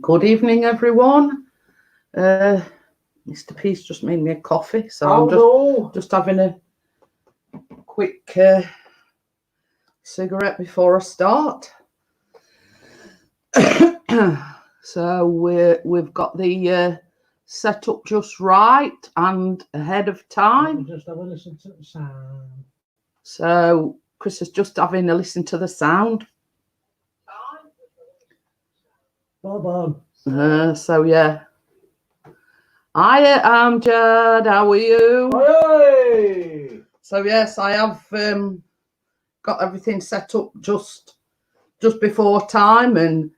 Good evening, everyone. Mr. Peace just made me a coffee, so I'm just having a quick cigarette before I start. So we've got the setup just right and ahead of time. Just have a listen to the sound. So Chris is just having a listen to the sound. Bob. So yeah. Hi, Amjad. How are you? Hey! So yes, I have got everything set up just before time, and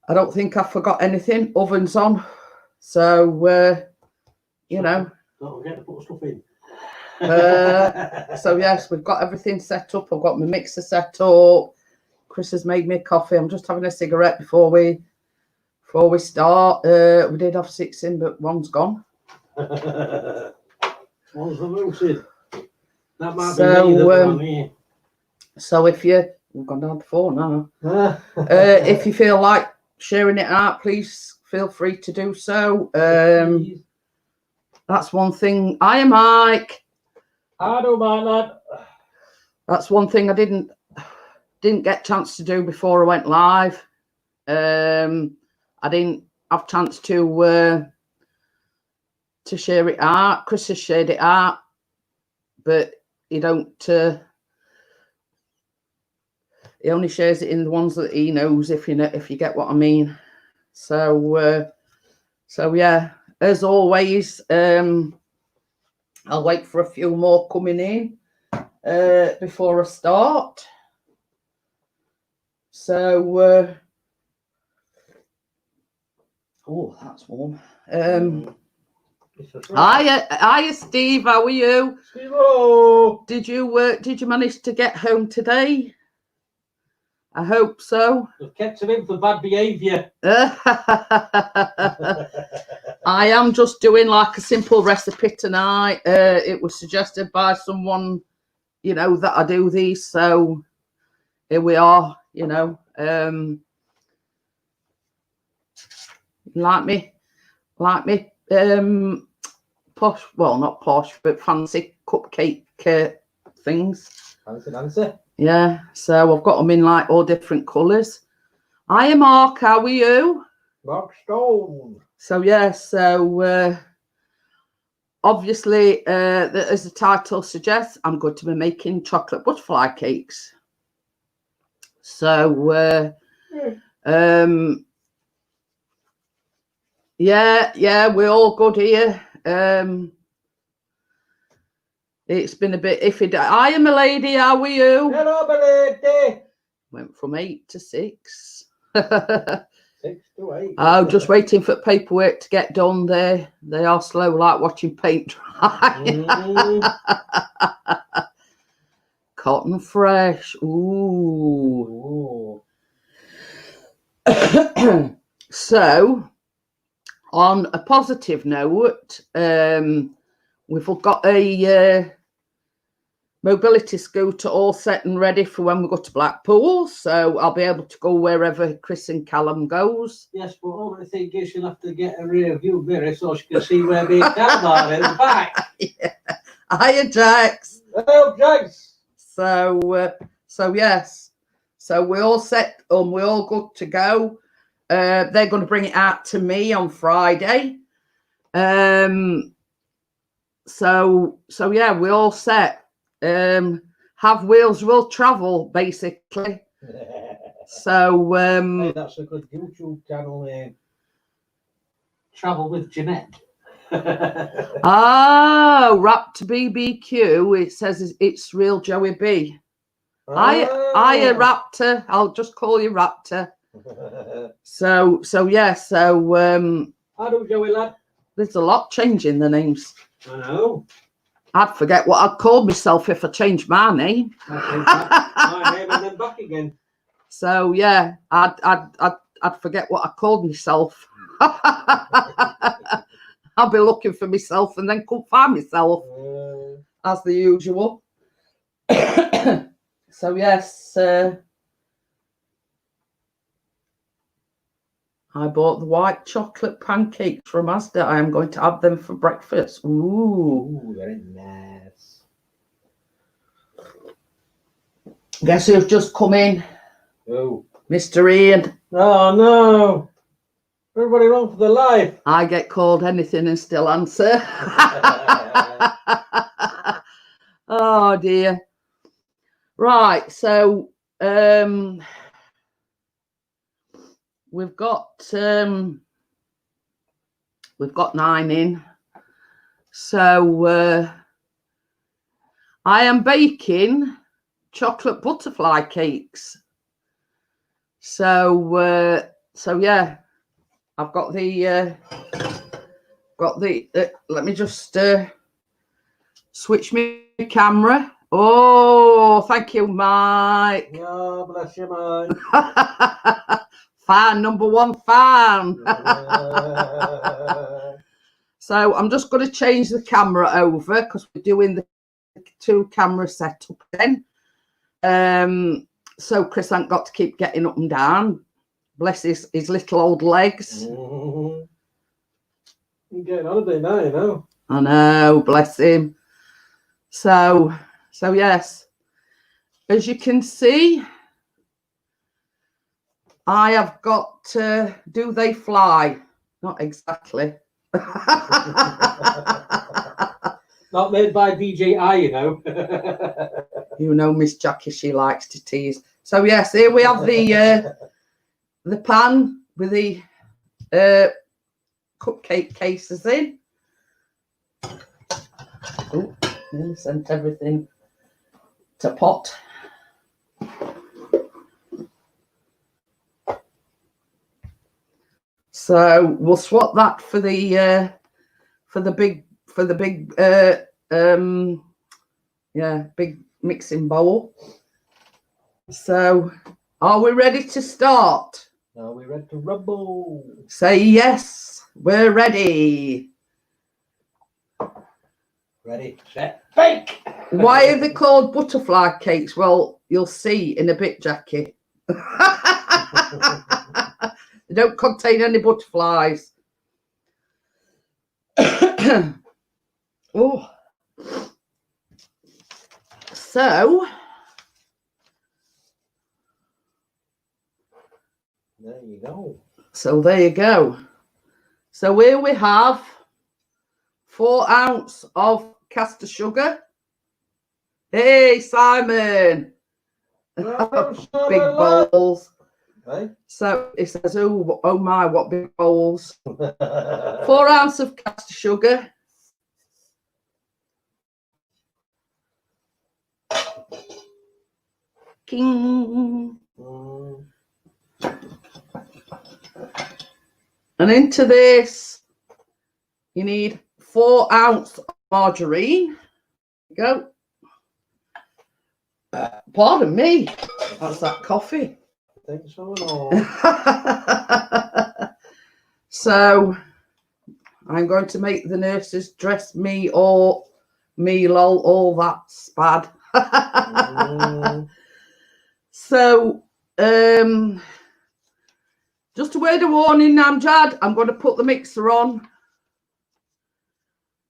I don't think I forgot anything. Oven's on, so you know. Don't forget to put stuff in. So yes, we've got everything set up. I've got my mixer set up. Chris has made me a coffee. I'm just having a cigarette before we start. We did have 6 in, but one's gone. One's the lucid. That might So, be me. So if we've gone down to 4 now. If you feel like sharing it out, please feel free to do so. That's one thing. Hi, Mike. I don't mind that. That's one thing I didn't get a chance to do before I went live. I didn't have a chance to share it out. Chris has shared it out, but he don't. He only shares it in the ones that he knows, if you get what I mean. So yeah, as always, I'll wait for a few more coming in before I start. So, oh, that's warm. Hiya, Steve. How are you? Steve-o! Did you manage to get home today? I hope so. They've kept him in for bad behaviour. I am just doing like a simple recipe tonight. It was suggested by someone, that I do these. So here we are, like me, posh, well, not posh, but fancy cupcake things. Fancy. Yeah, so I've got them in like all different colours. Hiya, Mark, how are you? Mark Stone. So yeah, obviously, as the title suggests, I'm going to be making chocolate butterfly cakes. So yeah, we're all good here. It's been a bit iffy. Hiya, my lady, how are you? Hello, my lady. Went from 8 to 6. 6 to 8. Oh, just waiting for paperwork to get done. They are slow, like watching paint dry. Cotton fresh. Ooh. So, on a positive note, we've got a mobility scooter all set and ready for when we go to Blackpool, so I'll be able to go wherever Chris and Callum goes. Yes, but all the thing is you'll have to get a rear view mirror so she can see where me and Callum are in the back. Yeah. Hiya, Jax. Hello, Jax. So yes, so we're all set and we're all good to go. They're going to bring it out to me on Friday. So yeah, we're all set. Have wheels will travel, basically. So hey, that's a good YouTube channel name. Travel with Jeanette. Oh, Raptor BBQ. It says it's real Joey B. Hiya, Raptor. I'll just call you Raptor. So yeah. So I do, Joey lad. There's a lot changing the names. I know. I'd forget what I'd call myself if I changed my name. My name and then back again. So yeah, I'd forget what I called myself. I'll be looking for myself and then couldn't find myself, as the usual. So yes, I bought the white chocolate pancakes from Asda. I am going to have them for breakfast. Ooh. Very nice. Guess who's just come in? Oh. Mr. Ian. Oh no. Everybody run for their life. I get called anything and still answer. Oh dear. Right, so we've got 9 in. So I am baking chocolate butterfly cakes. So yeah, I've got the let me just switch my camera. Oh, thank you, Mike. Oh, bless you, Mike. Fan, number 1 fan. So I'm just going to change the camera over because we're doing the 2 camera setup then. So Chris ain't got to keep getting up and down. Bless his little old legs. You're getting holiday now, you know. I know, bless him. So yes, as you can see, I have got Do They Fly? Not exactly. Not made by DJI, you know. You know, Miss Jackie, she likes to tease. So yes, here we have the pan with the cupcake cases in. Oh, nearly sent everything to pot. So we'll swap that for the big mixing bowl. So are we ready to start? Are we ready to rumble? Say yes, we're ready. Ready, set, bake! Why are they called butterfly cakes? Well, you'll see in a bit, Jackie. They don't contain any butterflies. Oh. So there you go. So there you go. So here we have 4 ounces of caster sugar. Hey, Simon. Big bowls. Right. So it says, oh my, what big bowls. 4 ounces of caster sugar. King. And into this, you need 4 ounces of margarine. Go. Pardon me. That's that coffee. I think so and all. So I'm going to make the nurses dress me or me lol, all that spad. So just a word of warning, Namjad, I'm going to put the mixer on.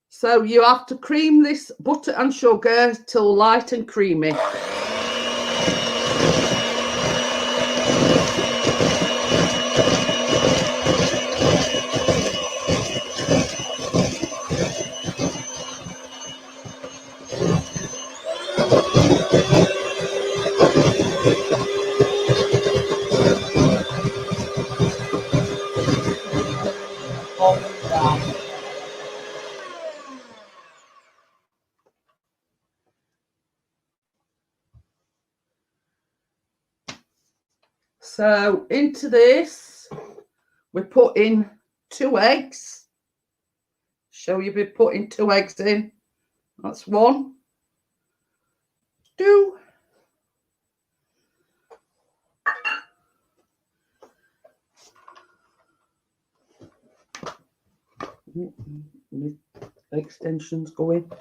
So you have to cream this butter and sugar till light and creamy. So into this, we put in 2 eggs. Show you be putting 2 eggs in. That's 1, 2. Extensions going.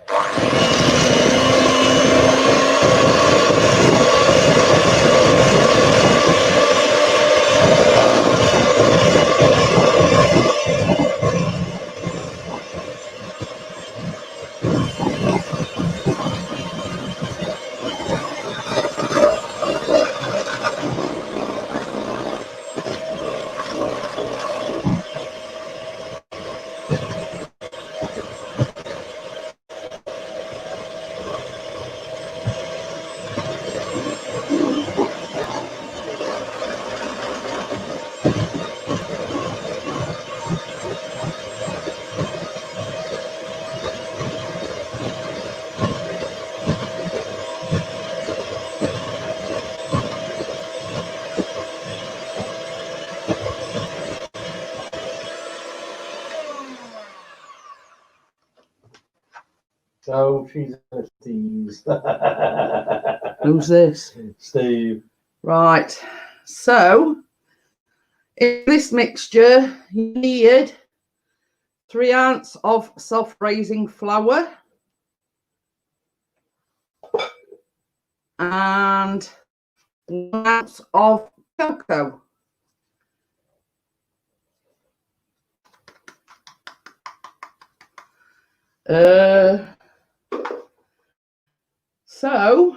Oh, she's a tease. Who's this? Steve. Right. So in this mixture, you need 3 ounces of self-raising flour and 1 ounce of cocoa. So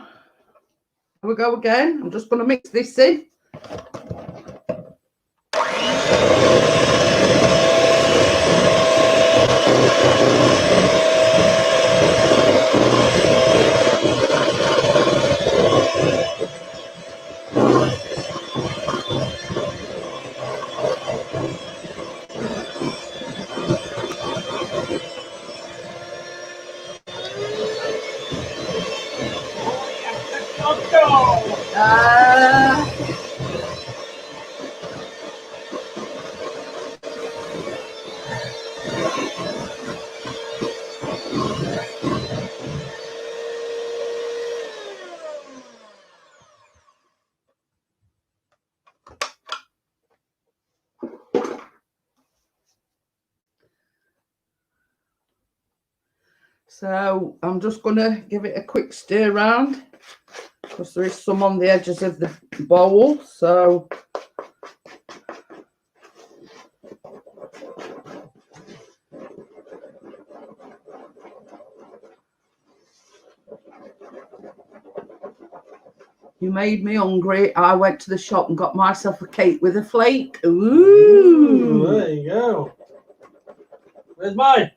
here we go again. I'm just going to mix this in. So I'm just going to give it a quick stir around because there is some on the edges of the bowl. So you made me hungry. I went to the shop and got myself a cake with a flake. Ooh. There you go. Where's mine?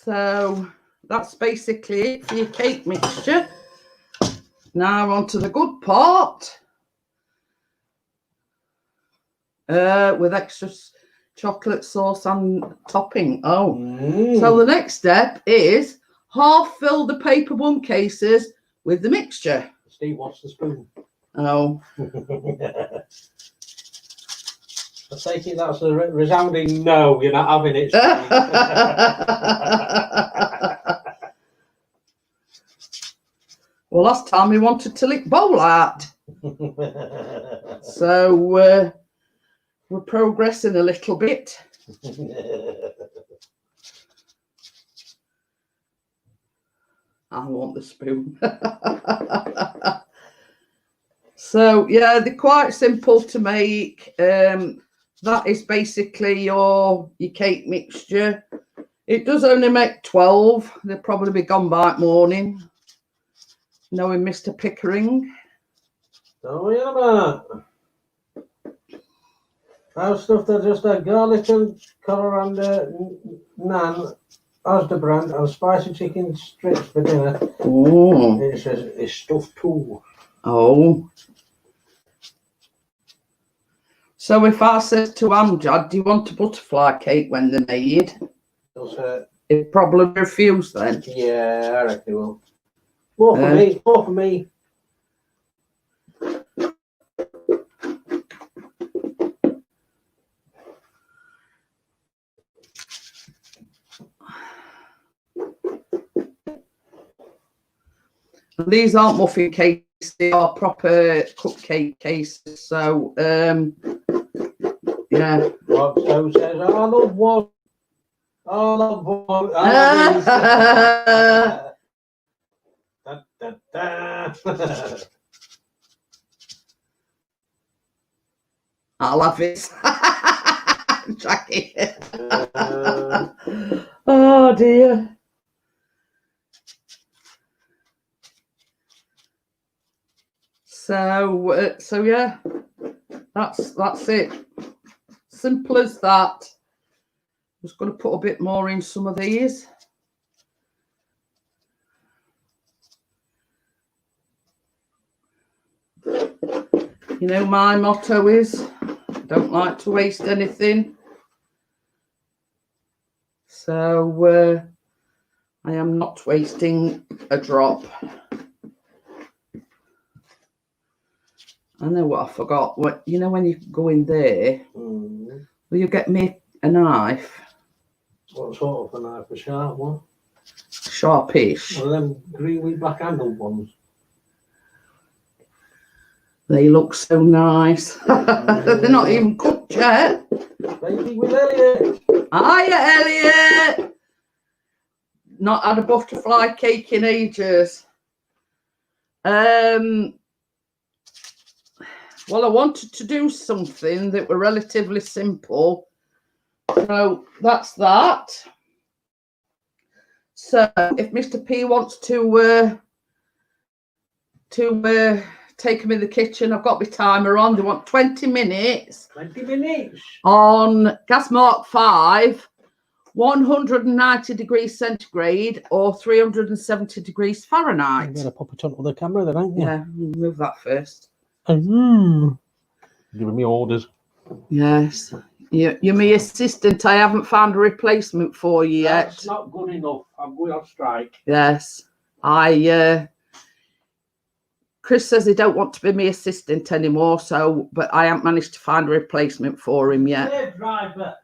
So that's basically it for your cake mixture. Now on to the good part. With extra chocolate sauce and topping. Oh, so the next step is half fill the paper bun cases with the mixture. Steve, what's the spoon? Oh. I take it that's a resounding no, you're not having it. Well, last time we wanted to lick bowl out. So we're progressing a little bit. I want the spoon. So yeah, they're quite simple to make. That is basically your cake mixture. It does only make 12. They'll probably be gone by morning. Knowing Mr. Pickering. Oh, yeah, man. I've stuffed just a garlic and coriander naan, Asda brand, and spicy chicken strips for dinner. Oh. It says it's stuffed too. Oh. So if I said to Amjad, do you want a butterfly cake when they're made? He'd probably refuse then. Yeah, I reckon he will. More for me, more for me. These aren't muffin cakes, they are proper cupcake cases. So, yeah. What so says, I love one. I love one. I love it. Jackie. Oh dear. So yeah, that's it. Simple as that. Just going to put a bit more in some of these. You know, my motto is, don't like to waste anything. So I am not wasting a drop. I know what I forgot. What you know when you go in there, will you get me a knife? What sort of a knife? A sharp one? Sharpish. One of them green with black handled ones. They look so nice. They're not even cooked yet. Baby with Elliot. Hiya, Elliot. Not had a butterfly cake in ages. Well, I wanted to do something that were relatively simple. So that's that. So if Mr. P wants to take him in the kitchen, I've got my timer on. They want 20 minutes. 20 minutes. On gas mark 5, 190 degrees centigrade or 370 degrees Fahrenheit. You better pop it onto the camera then, ain't you? Yeah, move that first. Giving me orders. Yes. You're my assistant. I haven't found a replacement for you yet. That's not good enough. I'm going on strike. Yes. Chris says he don't want to be my assistant anymore, but I haven't managed to find a replacement for him yet. Hey, driver.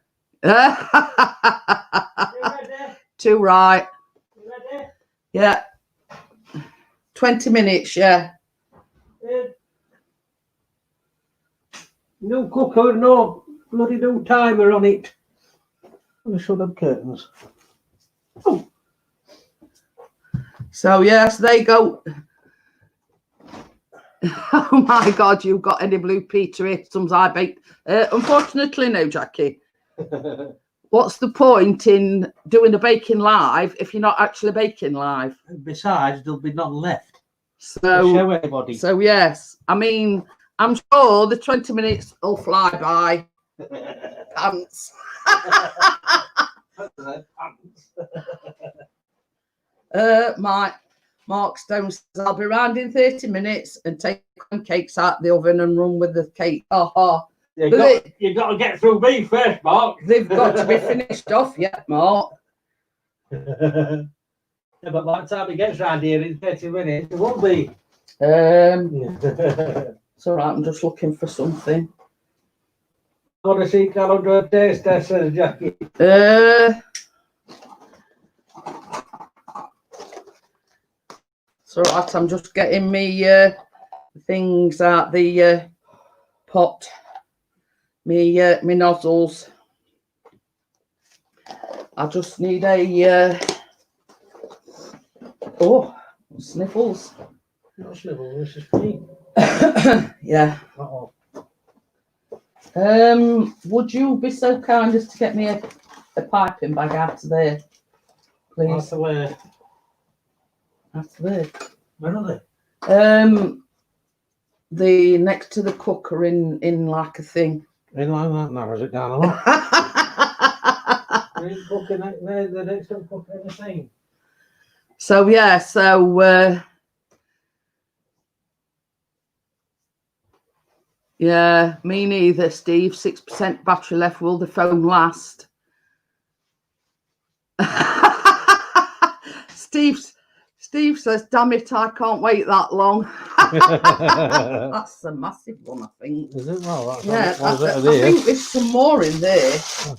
Too right. You ready? Yeah. 20 minutes, yeah. No cooker, no bloody no timer on it. I should have curtains. Oh. So yes, they go. Oh my God, you've got any blue Peter items I baked? Unfortunately, no, Jackie. What's the point in doing a baking live if you're not actually baking live? Besides, there'll be none left So to show everybody. So yes, I mean, I'm sure the 20 minutes will fly by. Pants. Mark Stone says I'll be round in 30 minutes and take cakes out the oven and run with the cake. You got to get through me first, Mark. They've got to be finished off yet, Mark. Yeah, but by the time he gets round here in 30 minutes, it won't be. It's all right. I'm just looking for something. I want to see Carol do a taste test, says Jackie. So right, I'm just getting me things out the pot, me nozzles. I just need a sniffles. Not sniffles, this is me. Yeah. Uh-oh. Would you be so kind as to get me a piping bag out of there, please? Out of where? Out of there. Where are they? The next to the cooker in like a thing. In like that, narrows it down a lot. They're cooking the next to cooking in the thing. So yeah, yeah, me neither, Steve. 6% battery left. Will the phone last? Steve says, damn it, I can't wait that long. That's a massive one, I think. Is it? Well, that's yeah, I think there's some more in there. Oh,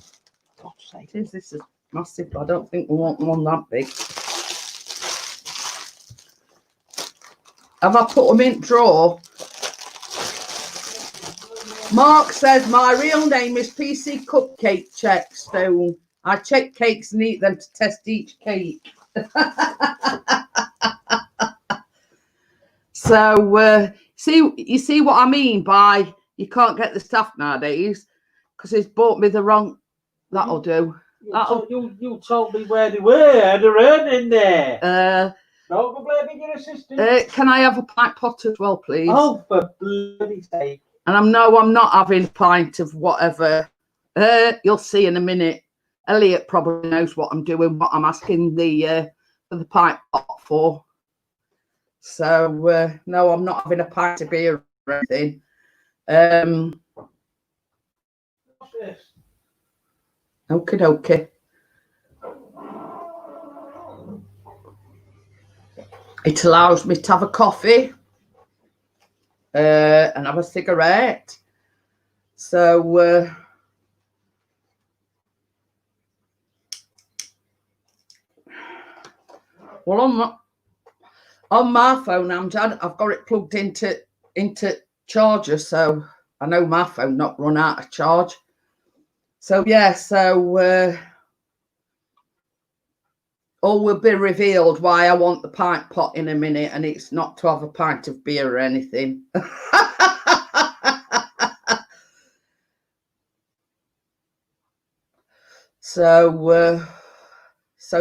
God's sake. This is massive, but I don't think we want one that big. Have I put them in drawer? Mark says, my real name is PC Cupcake Checkstone. I check cakes and eat them to test each cake. So, you see what I mean by you can't get the stuff nowadays because he's bought me the wrong. That'll do. You told me where they were. I'd have run in there. Don't go blaming your assistant. Can I have a pint pot as well, please? Oh, for bloody sake. And I'm not having a pint of whatever. You'll see in a minute. Elliot probably knows what I'm doing, what I'm asking the pint pot for. So no, I'm not having a pint of beer or anything. What's this? Okie dokie. It allows me to have a coffee and have a cigarette. So well, on my phone, I've got it plugged into charger, so I know my phone not run out of charge. So yeah, so all will be revealed why I want the pint pot in a minute, and it's not to have a pint of beer or anything. So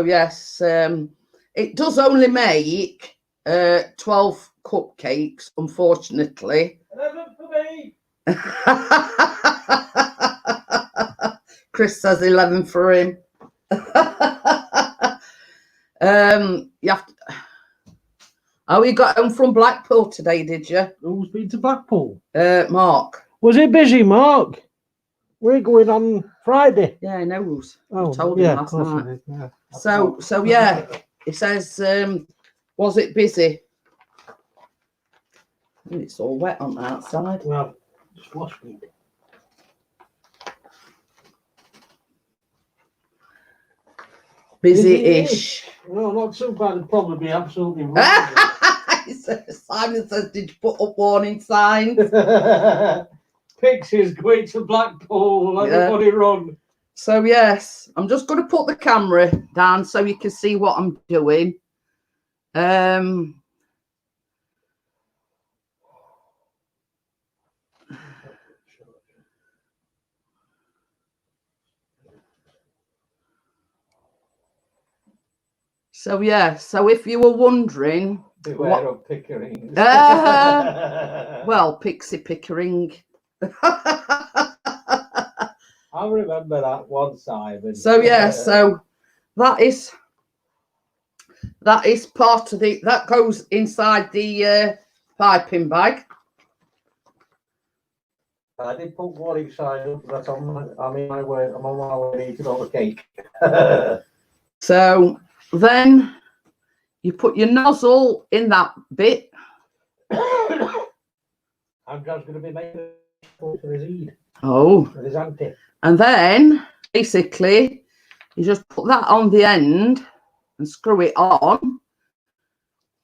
yes, it does only make 12 cupcakes, unfortunately. 11 for me. Chris says 11 for him. You have to... Oh, you got home from Blackpool today, did you? Who's been to Blackpool? Mark. Was it busy, Mark? We're going on Friday. Yeah, I know. Oh, I told him last night. Yeah. So yeah, it says, was it busy? It's all wet on the outside. Well, just wash me. Busy-ish. No, not so bad. It'd probably be absolutely right. Simon says, did you put up warning signs? Pixies going to Blackpool. Everybody run. So yes, I'm just going to put the camera down so you can see what I'm doing. So yeah, so if you were wondering, beware of Pickering. Well, Pixie Pickering. I remember that one, Simon. So yeah, so that is part of the that goes inside the piping bag. I did put warning sign up. That's on my. I'm on my way. I'm on my way to eat all the cake. So then you put your nozzle in that bit. I'm just going to be making for his Eid. Oh. For his auntie. And then basically you just put that on the end and screw it on.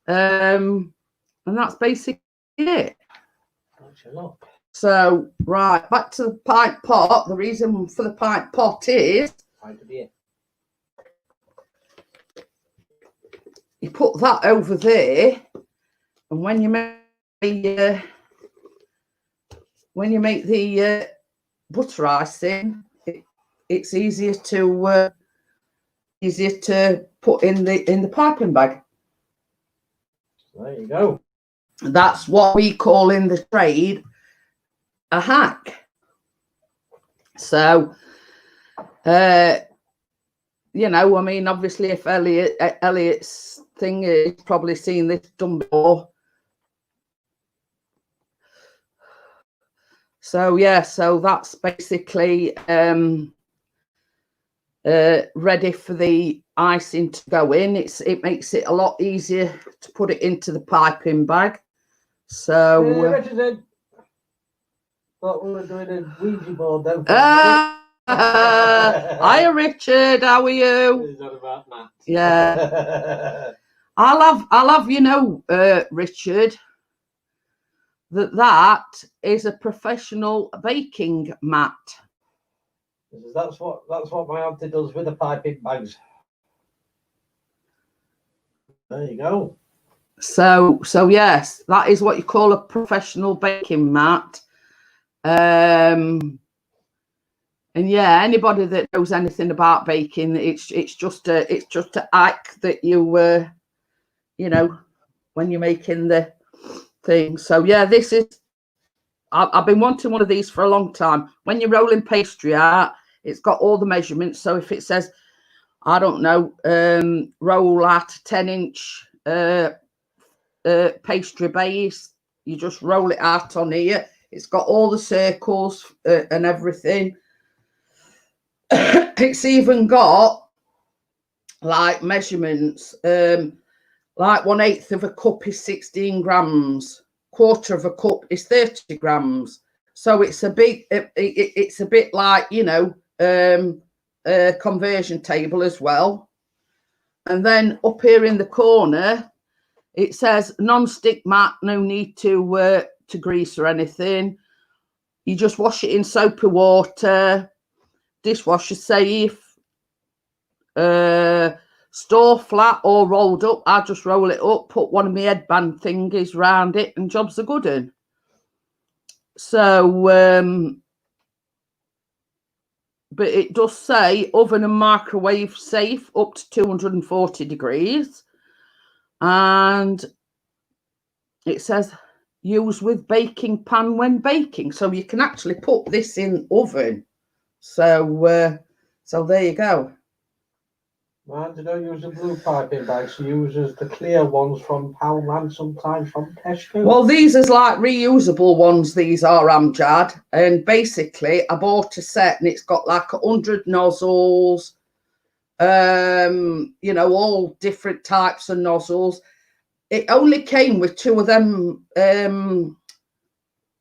And that's basically it. So right, back to the pint pot. The reason for the pint pot is you put that over there, and when you make the butter icing, it's easier to put in the piping bag. There you go. That's what we call in the trade a hack. So you know, I mean, obviously if Elliot's thing is probably seen this done before. So yeah, so that's basically ready for the icing to go in. It makes it a lot easier to put it into the piping bag. So thought we were doing a Ouija board then. Hiya Richard, how are you? Is that about Matt? Yeah. I'll have you know, Richard, that is a professional baking mat. That's what my auntie does with the piping bags. There you go. So yes, that is what you call a professional baking mat. And yeah, anybody that knows anything about baking, it's just a hack that you know, when you're making the thing. So yeah, this is I've been wanting one of these for a long time. When you're rolling pastry out, it's got all the measurements. So if it says, I don't know, roll out a 10-inch pastry base, you just roll it out on here. It's got all the circles and everything. It's even got like measurements. like 1/8 of a cup is 16 grams, quarter of a cup is 30 grams. So it's a big, it's a bit like, you know, a conversion table as well. And then up here in the corner, it says non-stick mat, no need to grease or anything. You just wash it in soapy water, dishwasher safe, store flat or rolled up. I just roll it up, put one of my headband thingies round it, and jobs are good in. So, but it does say oven and microwave safe up to 240 degrees. And it says use with baking pan when baking. So you can actually put this in oven. So, so there you go. Man, they don't use the blue piping bags. She uses the clear ones from Poundland, sometimes from Tesco. Well, these is like reusable ones. These are, Amjad. And basically, I bought a set and it's got like 100 nozzles, you know, all different types of nozzles. It only came with 2 of them.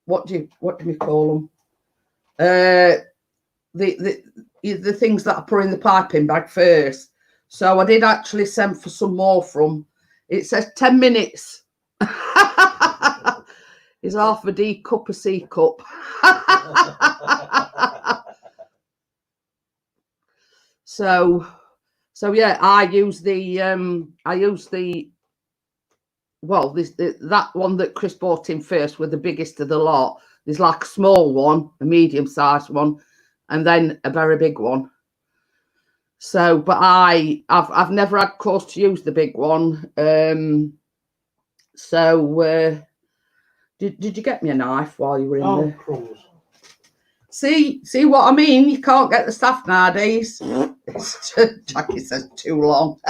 What do we call them? The things that I put in the piping bag first. So I did actually send for some more from. It says 10 minutes. Is half a D cup a C cup. So yeah, I use the well, that one that Chris bought in first with the biggest of the lot. There's like a small one, a medium-sized one, and then a very big one. So, but I've never had cause to use the big one. So, did you get me a knife while you were in there? Crumbs. See what I mean? You can't get the stuff nowadays. Jackie says too long.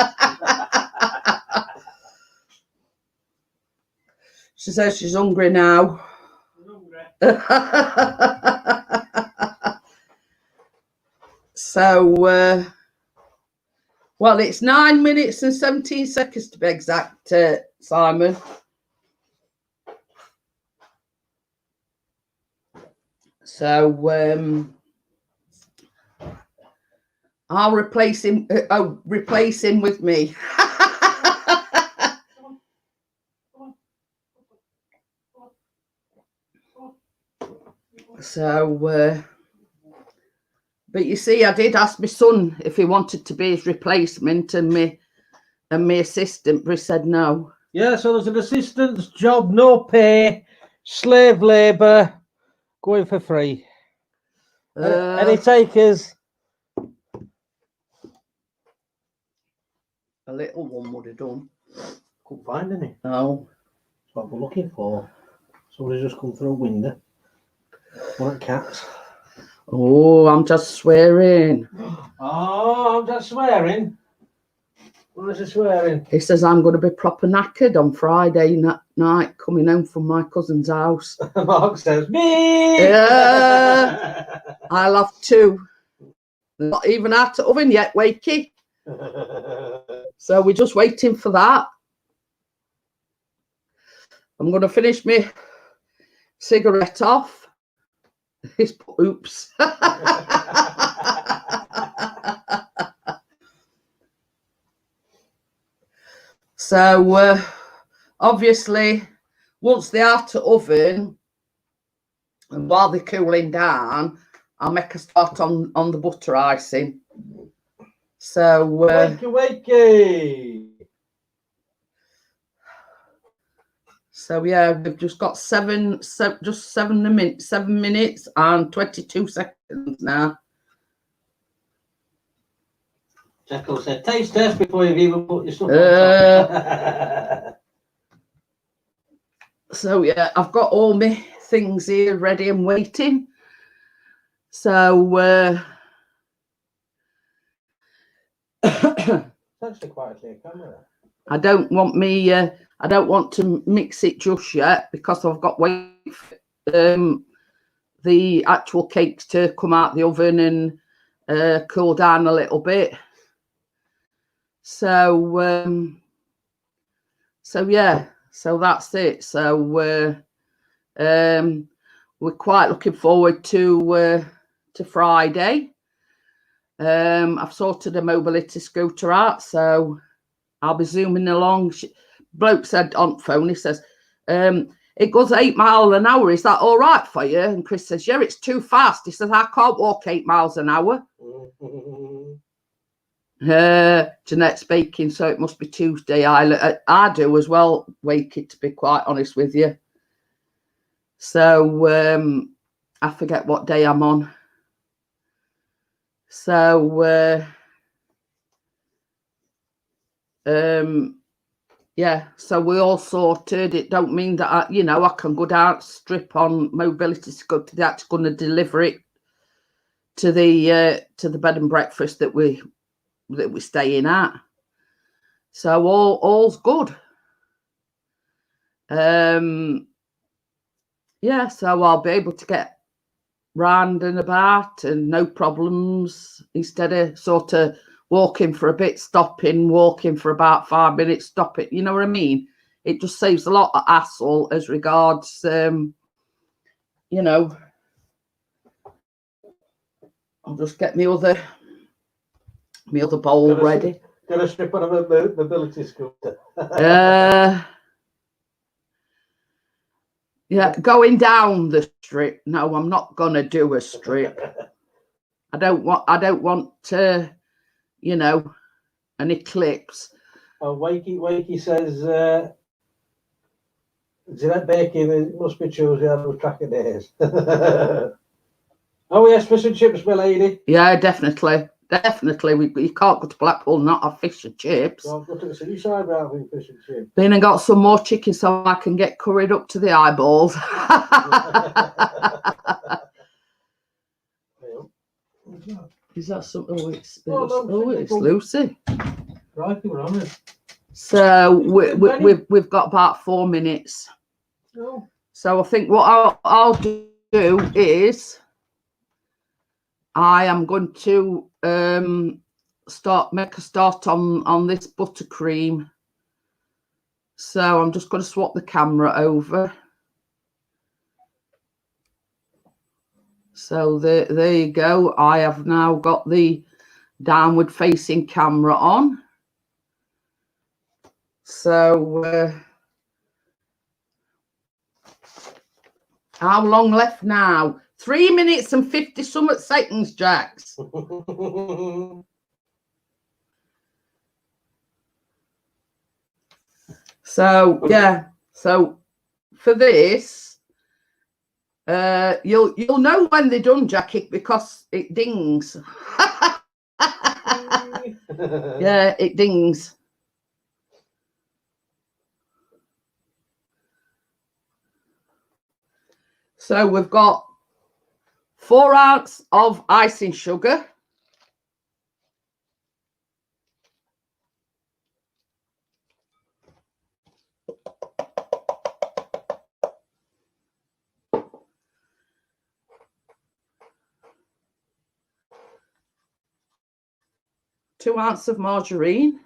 She says she's hungry now. So, well, it's 9 minutes and 17 seconds to be exact, Simon. So, I'll replace him. Replace him with me. So, but you see, I did ask my son if he wanted to be his replacement, and my assistant, but he said no. Yeah, so there's an assistant's job, no pay, slave labour, going for free. Any takers? A little one would have done. Couldn't find any. No. That's what we're looking for. Somebody's just come through a window. What cat? Oh, I'm just swearing. Oh, I'm just swearing. What is he swearing? He says I'm going to be proper knackered on Friday night coming home from my cousin's house. Mark says, me! Yeah, I'll have 2. Not even out of oven yet, Wakey. So we're just waiting for that. I'm going to finish my cigarette off. Oops. So obviously, once they're out of oven and while they're cooling down, I'll make a start on the butter icing. So wakey. So yeah, we've just got 7 minutes and 22 seconds now. Jekyll said, taste test before you've even put your stuff on top. So yeah, I've got all my things here ready and waiting. So It's actually quite a clear camera. I don't want to mix it just yet because I've got to wait for the actual cakes to come out the oven and cool down a little bit. So So yeah, so that's it. So we're quite looking forward to Friday. I've sorted a mobility scooter out, so I'll be zooming along. Bloke said on phone, he says, it goes 8 miles an hour. Is that all right for you? And Chris says, yeah, it's too fast. He says, I can't walk 8 miles an hour. Jeanette speaking, so it must be Tuesday. I do as well, Wakey, to be quite honest with you. So I forget what day I'm on. So yeah, so we all sorted. It don't mean that I can go down, strip on mobility scooter. That's going to deliver it to the bed and breakfast that we're staying at. So all's good. Yeah, so I'll be able to get round and about and no problems, instead of sort of walking for a bit, stopping, walking for about 5 minutes, stopping. You know what I mean? It just saves a lot of hassle as regards, I'll just get my other bowl ready. Gonna strip on a mobility scooter. Yeah, going down the strip. No, I'm not gonna do a strip. I don't want an eclipse. Oh, Wakey says Jeanette baking, it must be Tuesday, I lose track of days. Oh yes, fish and chips, my lady. Yeah, definitely. You can't go to Blackpool and not have fish and chips. Well, go to the seaside rather than fish and chips. Then I got some more chicken so I can get curried up to the eyeballs. Is that something? Oh, it's Lucy. Right, we're on it. So we've got about 4 minutes. Oh. So I think what I'll do is I am going to make a start on this buttercream. So I'm just going to swap the camera over. So there you go. I have now got the downward facing camera on. So how long left now? 3 minutes and 50 something seconds, Jax. So yeah, so for this, you'll know when they're done, Jackie, because it dings. Yeah, it dings. So we've got 4 ounces of icing sugar. Two ounces of margarine.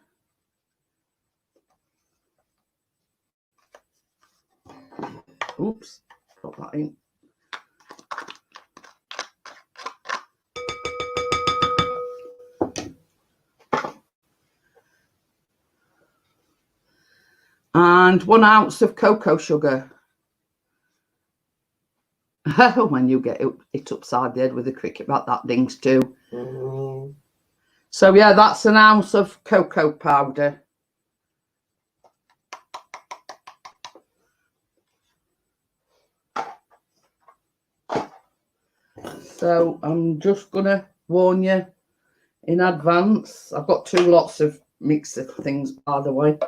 Oops, put that in. And 1 ounce of cocoa sugar. When you get it upside the head with a cricket bat, that dings too. Mm-hmm. So yeah, that's 1 ounce of cocoa powder. So I'm just gonna warn you in advance. I've got 2 lots of mixer things, by the way.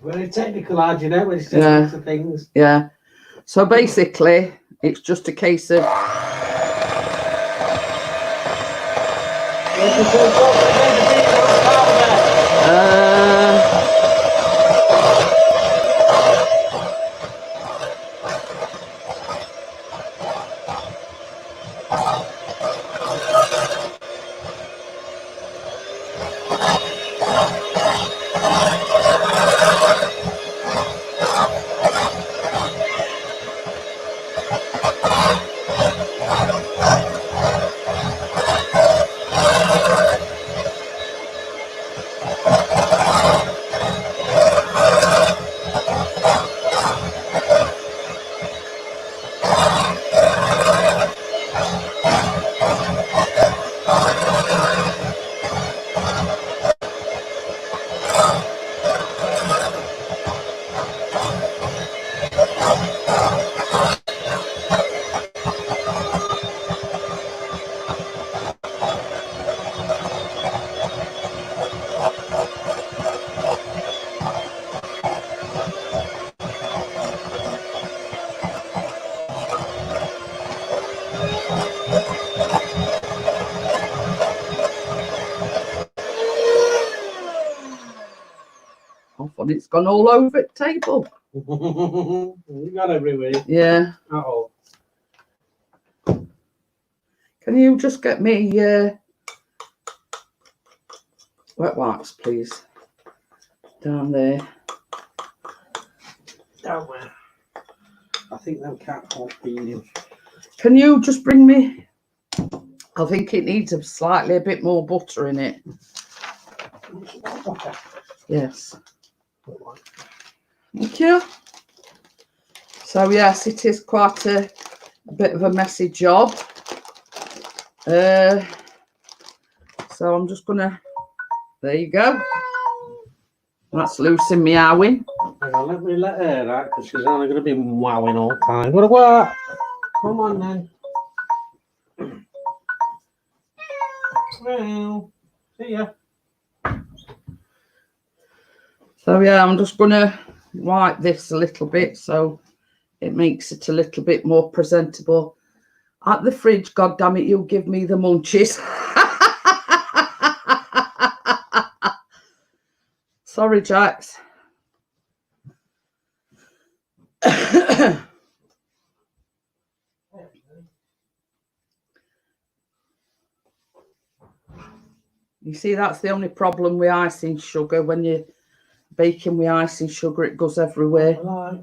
Very technical, are you know, when it's just mixer things. Yeah. So basically, it's just a case of. and it's gone all over the table. You got everywhere. Yeah. Uh-oh. Can you just get me wet wipes, please? Down there. Down where? I think them cat won't feed him. Can you just bring me? I think it needs a bit more butter in it. Yes. Thank you. So yes, it is quite a bit of a messy job. So I'm just gonna. There you go. That's Lucy meowing. Hang on, let me let her out because she's only going to be wowing all the time. What? Come on then. Well, see ya. So yeah, I'm just gonna wipe this a little bit so it makes it a little bit more presentable. At the fridge, God damn it, you give me the munchies. Sorry, Jax. You see, that's the only problem with icing sugar. When you're baking with icing sugar, it goes everywhere. Right.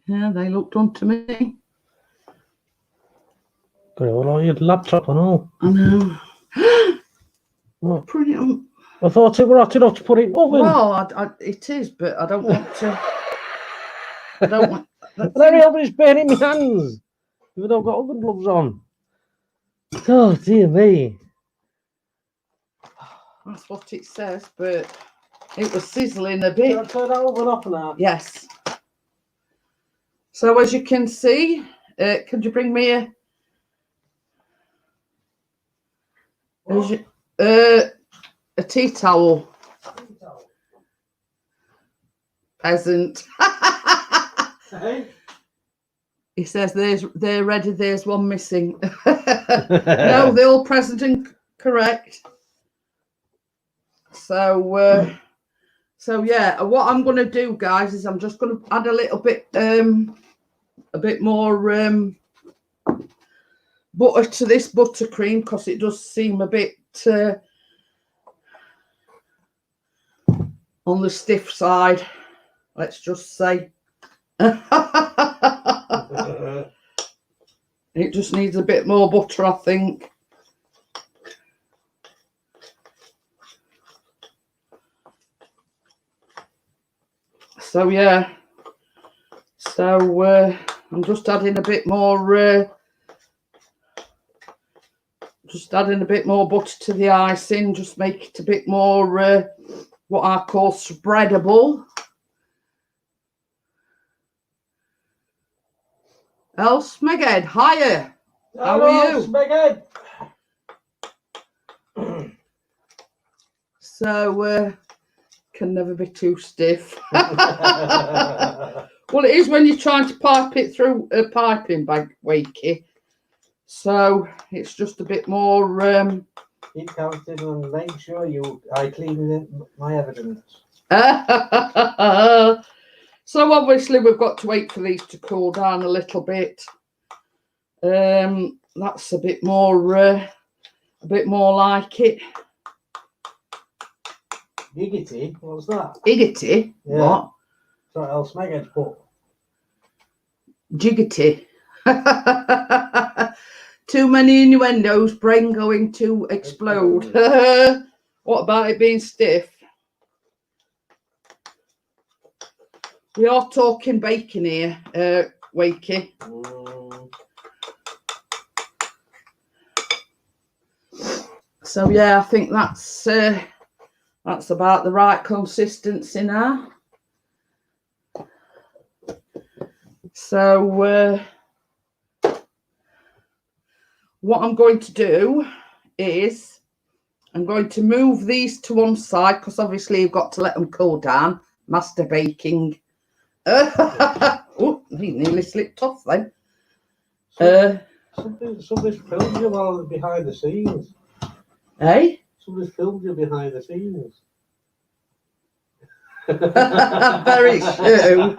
Yeah, they look done to me. Got it all on your laptop and all. I know. What? Put it on. I thought it were hot enough to put it in oven. Well, it is, but I don't want to. I don't want. Hurry up, it's burning my hands. Even though I've got oven gloves on. Oh, dear me. That's what it says, but it was sizzling a bit. Can I turn that oven off now? Yes. So as you can see, could you bring me a tea towel? Peasant. Hey? He says they're ready, there's one missing. No, they're all present and correct. So yeah, what I'm going to do, guys, is I'm just going to add a little bit more butter to this buttercream because it does seem a bit on the stiff side, let's just say. It just needs a bit more butter, I think. So yeah, I'm just adding a bit more butter to the icing, just make it a bit more what I call spreadable. Smeghead, hiya. How are you? Smeghead. So can never be too stiff. Well, it is when you're trying to pipe it through a piping bag, Wakey. So it's just a bit more. Keep counting and make sure I clean my evidence. So obviously we've got to wait for these to cool down a little bit. That's a bit more like it. Giggity? What's that? Giggity? Yeah. What? What else Megan's put? Jiggity. Too many innuendos, brain going to explode. What about it being stiff? We are talking bacon here, Wakey. So yeah, I think that's about the right consistency now. So what I'm going to do is I'm going to move these to one side because obviously you've got to let them cool down. Master baking. Oh, he nearly slipped off then. Somebody's filmed you while behind the scenes. Eh? Somebody's filmed you behind the scenes. Very true.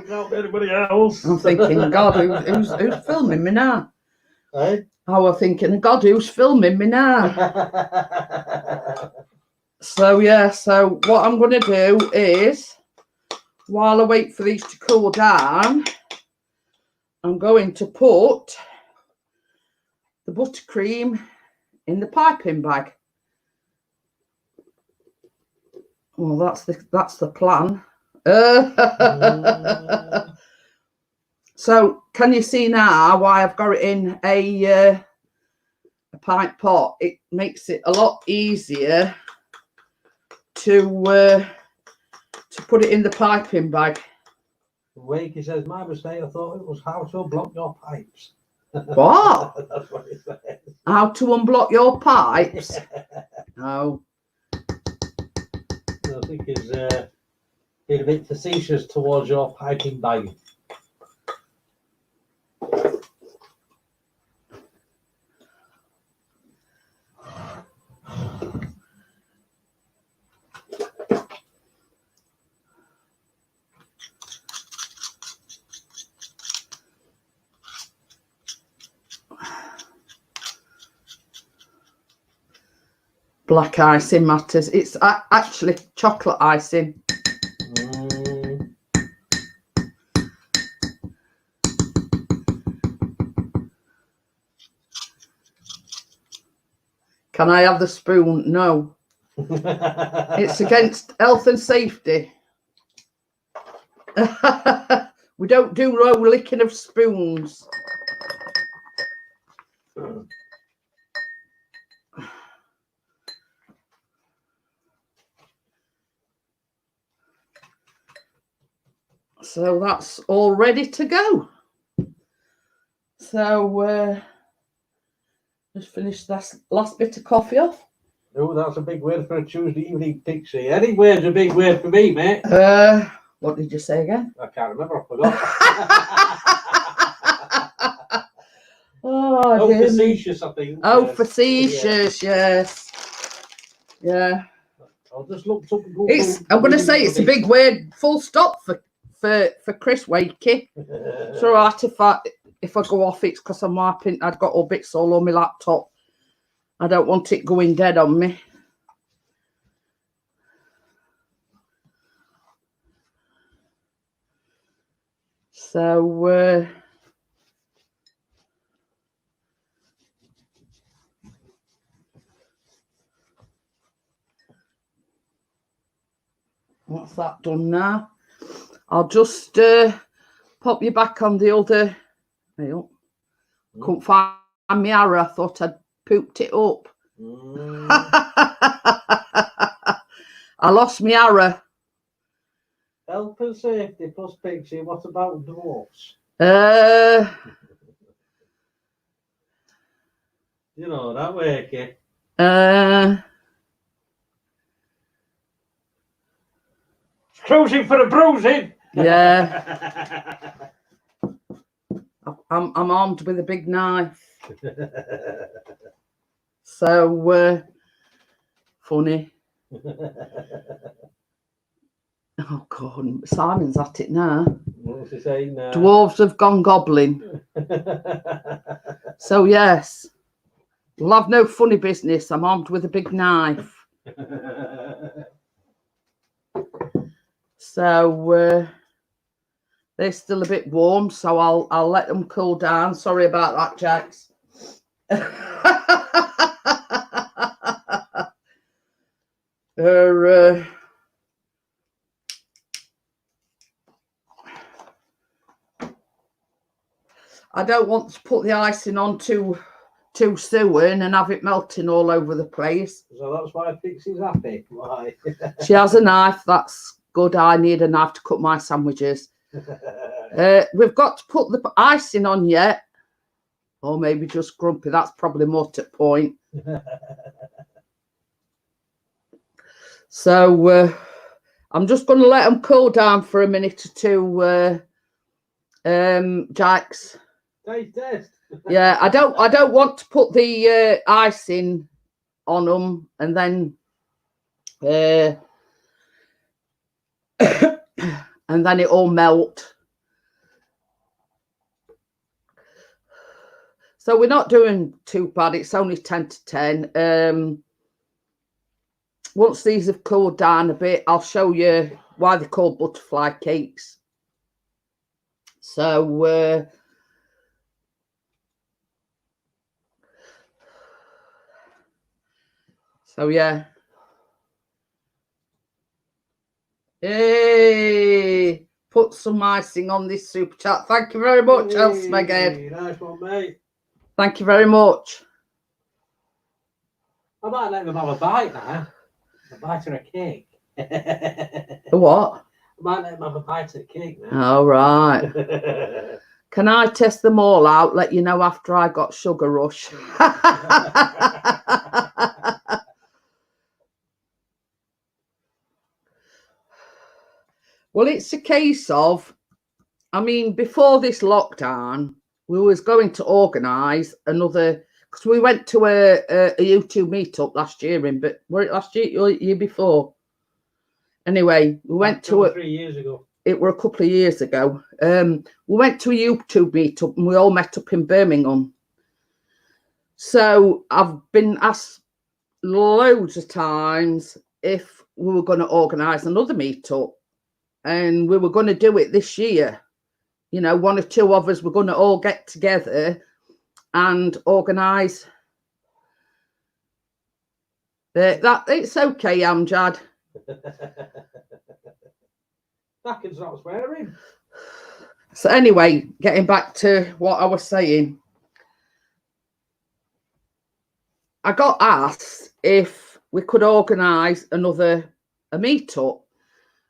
Not anybody else. I'm thinking, God, who's filming me now? Eh? I was thinking, God, who's filming me now? So yeah, so what I'm going to do is, while I wait for these to cool down, I'm going to put the buttercream in the piping bag. Well, that's the plan. So can you see now why I've got it in a pint pot? It makes it a lot easier to put it in the piping bag. Wakey says, my mistake, I thought it was how to unblock your pipes. What? That's what he said. How to unblock your pipes? Oh. I think he's being a bit facetious towards your piping bag. Black icing matters. It's actually chocolate icing. Can I have the spoon? No. It's against health and safety. We don't do no licking of spoons. So that's all ready to go. So just finish that last bit of coffee off. Oh, that's a big word for a Tuesday evening, Pixie. Any word's a big word for me, mate. What did you say again? I can't remember. I forgot. Oh, facetious, I think. Oh, yes. facetious, yes. Yeah. I'll just look up and Google. I'm going to say it's a big word, full stop for Chris Wakey. It's all right if I go off, it's because I'm wiping. I've got all bits all on my laptop. I don't want it going dead on me. So what's that done now? I'll just pop you back on the other. Couldn't find my arrow. I thought I'd pooped it up. I lost my arrow. Health and safety plus Pixie. What about dwarfs? You know that Wakey. Cruising for a bruising. Yeah. I'm armed with a big knife. So funny. Oh God, Simon's at it now. What's he saying now? Dwarves have gone gobbling. So yes, we'll have no funny business. I'm armed with a big knife. So they're still a bit warm, so I'll let them cool down. Sorry about that, Jax. I don't want to put the icing on too soon and have it melting all over the place. So that's why Pixie's happy. Why? She has a knife. That's good. I need a knife to cut my sandwiches. We've got to put the icing on yet, or maybe just grumpy. That's probably more to the point. So I'm just going to let them cool down for a minute or two. Jax. Taste test. Yeah, I don't want to put the icing on them, and then and then it all melt. So we're not doing too bad. It's only 10 to 10. Once these have cooled down a bit, I'll show you why they're called butterfly cakes. So yeah. Hey, put some icing on this super chat. Thank you very much, Elsmeged. Nice one, mate. Thank you very much. I might let them have a bite now. A bite of a cake. A what? I might let them have a bite of the cake now. All right. Can I test them all out? Let you know after I got sugar rush. Well, it's a case of, I mean, before this lockdown, we was going to organise another, because we went to a YouTube meetup last year but were it last year or year before? Anyway, we went to it 3 years ago. It were a couple of years ago. We went to a YouTube meetup and we all met up in Birmingham. So I've been asked loads of times if we were going to organise another meetup, and we were going to do it this year. You know, one or two of us were going to all get together and organise. That it's okay, Amjad. That kid's not swearing. So anyway, getting back to what I was saying, I got asked if we could organise a meetup.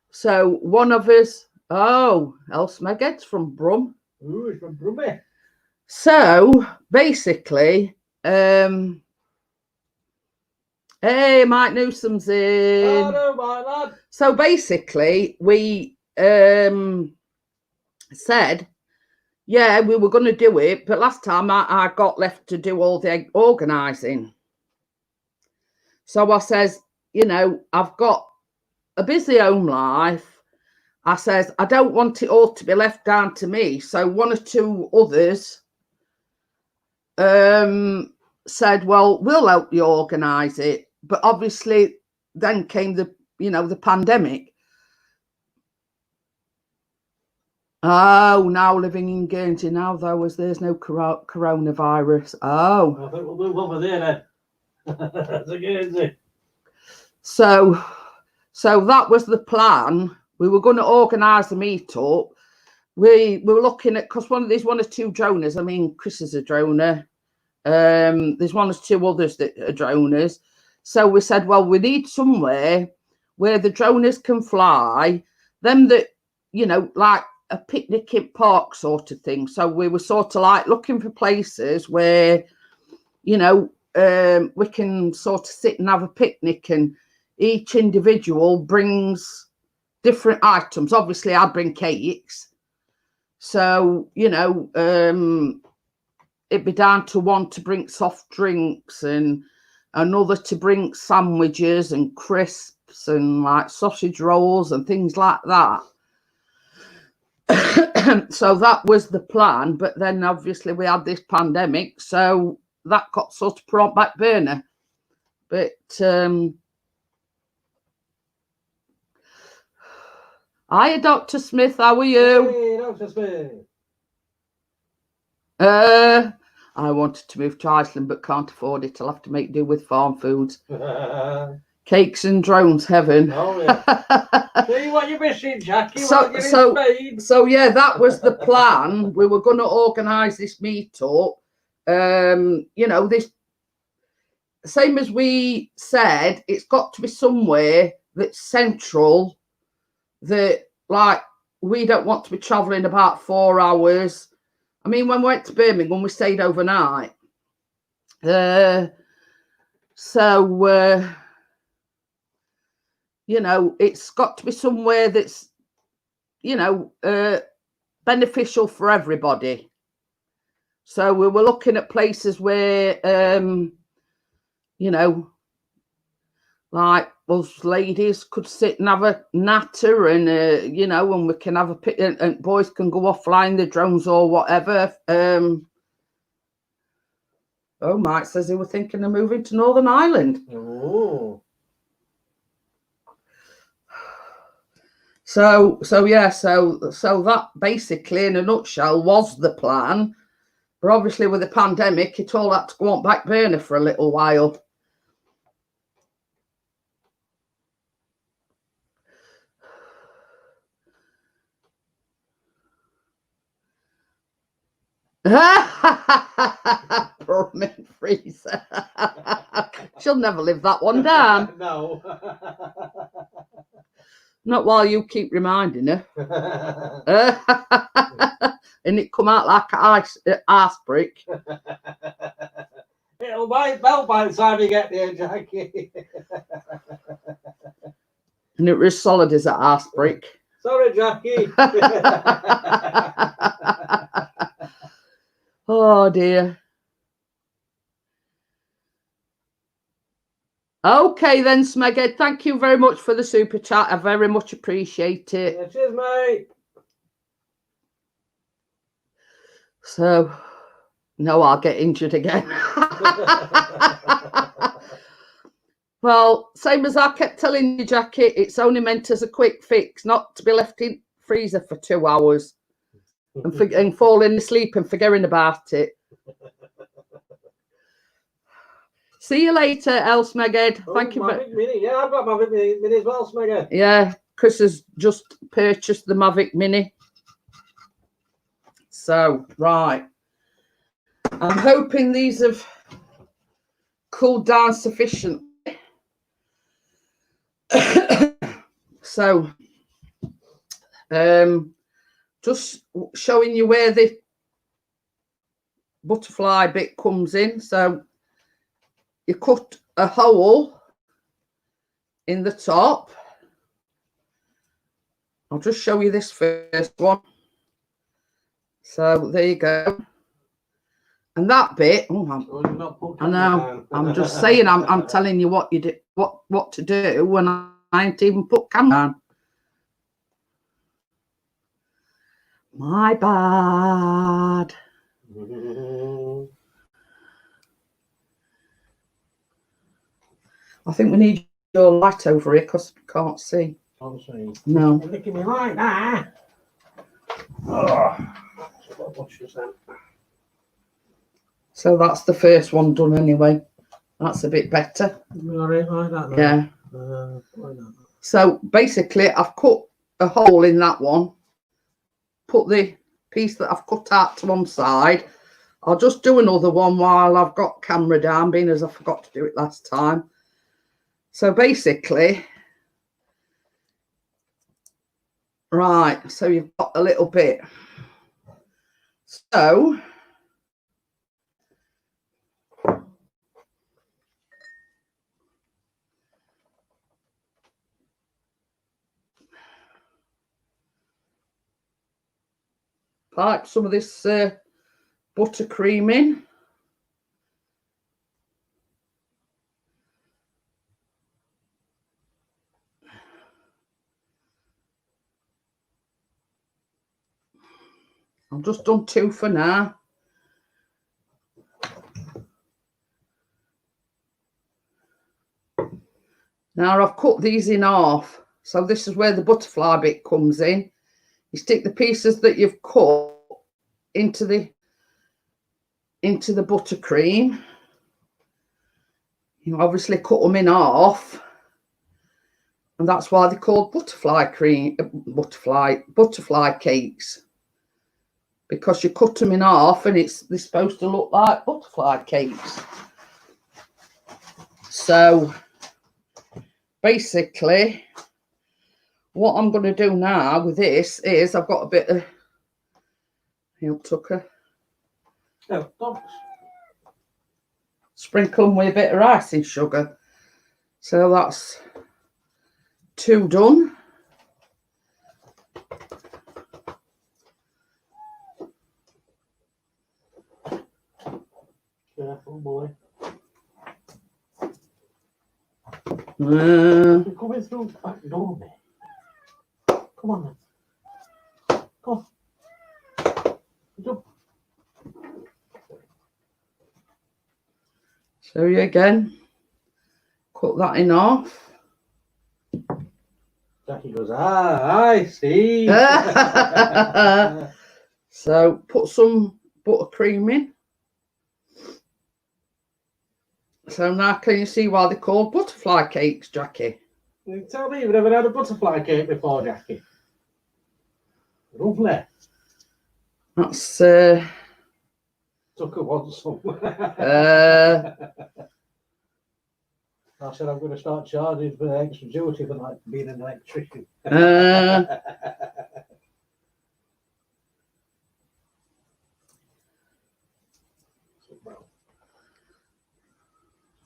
So one of us, Elsmeged's from Brum. Ooh, it's from Brummy. So basically, hey, Mike Newsom's in. Hello, my lad. So basically, we said, yeah, we were going to do it, but last time I got left to do all the organising. So I says, you know, I've got a busy home life. I says, I don't want it all to be left down to me. So one or two others said, well, we'll help you organise it. But obviously then came the pandemic. Oh, now living in Guernsey now, though, as there's no coronavirus. Oh. I think we'll move over there then. That's a Guernsey. So that was the plan. We were going to organise the meetup. We were looking at, because there's one or two droners. I mean, Chris is a droner. There's one or two others that are droners. So we said, well, we need somewhere where the droners can fly, them that, you know, like a picnic in park sort of thing. So we were sort of like looking for places where, you know, we can sort of sit and have a picnic, and each individual brings different items. Obviously, I bring cakes. So, you know, it'd be down to one to bring soft drinks and another to bring sandwiches and crisps and like sausage rolls and things like that. So that was the plan. But then obviously we had this pandemic. So that got sort of put on back burner. But hiya, Dr. Smith. How are you? Hey, Dr. Smith. I wanted to move to Iceland, but can't afford it. I'll have to make do with farm foods. Cakes and drones, heaven. Oh, yeah. See what you're missing, Jackie. So yeah, that was the plan. We were going to organise this meetup. You know, this same as we said, it's got to be somewhere that's central, that like we don't want to be travelling about 4 hours. I mean, when we went to Birmingham, we stayed overnight. You know, it's got to be somewhere that's, you know, beneficial for everybody. So we were looking at places where, you know, like us ladies could sit and have a natter, and you know, and we can have a pic, and boys can go off flying the drones or whatever. Oh, Mike says they were thinking of moving to Northern Ireland. Oh. So yeah, so that basically in a nutshell was the plan. But obviously with the pandemic, it all had to go on back burner for a little while. Poor mint freezer. She'll never live that one down. No. Not while you keep reminding her. And it come out like an ice brick. It'll bite bell by the time you get there, Jackie. And it was solid as an ice brick. Sorry, Jackie. Oh dear. Okay then, Smeghead. Thank you very much for the super chat. I very much appreciate it. Yeah, cheers, mate. So, no, I'll get injured again. Well, same as I kept telling you, Jackie, it's only meant as a quick fix, not to be left in freezer for 2 hours and falling asleep and forgetting about it. See you later, El Smeghead. Thank you. Mavic Mini. Yeah, I've got Mavic Mini as well, Smeghead. Yeah, Chris has just purchased the Mavic Mini. So, right. I'm hoping these have cooled down sufficiently. So, just showing you where the butterfly bit comes in. So, you cut a hole in the top. I'll just show you this first one. So, there you go. And that bit, I know. I'm just saying. I'm telling you what you do, what to do when I ain't even put camera on. My bad. I think we need your light over here because we can't see. Can't see. No. You're making me like that. Oh. So that's the first one done anyway. That's a bit better. Like that, yeah. Like that. So basically, I've cut a hole in that one. Put the piece that I've cut out to one side. I'll just do another one while I've got camera down, being as I forgot to do it last time. So basically, right, so you've got a little bit. So pipe some of this buttercream in. I've just done 2 for now. Now I've cut these in half. So this is where the butterfly bit comes in. You stick the pieces that you've cut into the buttercream. You obviously cut them in half. And that's why they're called butterfly cakes. Because you cut them in half and they're supposed to look like butterfly cakes. So basically, what I'm going to do now with this is I've got a bit of tucker. Oh, don't. Sprinkle them with a bit of icing sugar. So that's 2 done. Careful, boy. You're coming through the back door, mate. Come on, then. Come on. Jump. Show you again. Cut that in half. Jackie goes, I see. So put some buttercream in. So now can you see why they're called butterfly cakes, Jackie? You tell me you've never had a butterfly cake before, Jackie. Lovely. That's Took a want some. I said I'm going to start charging for the extra duty for like being an electrician.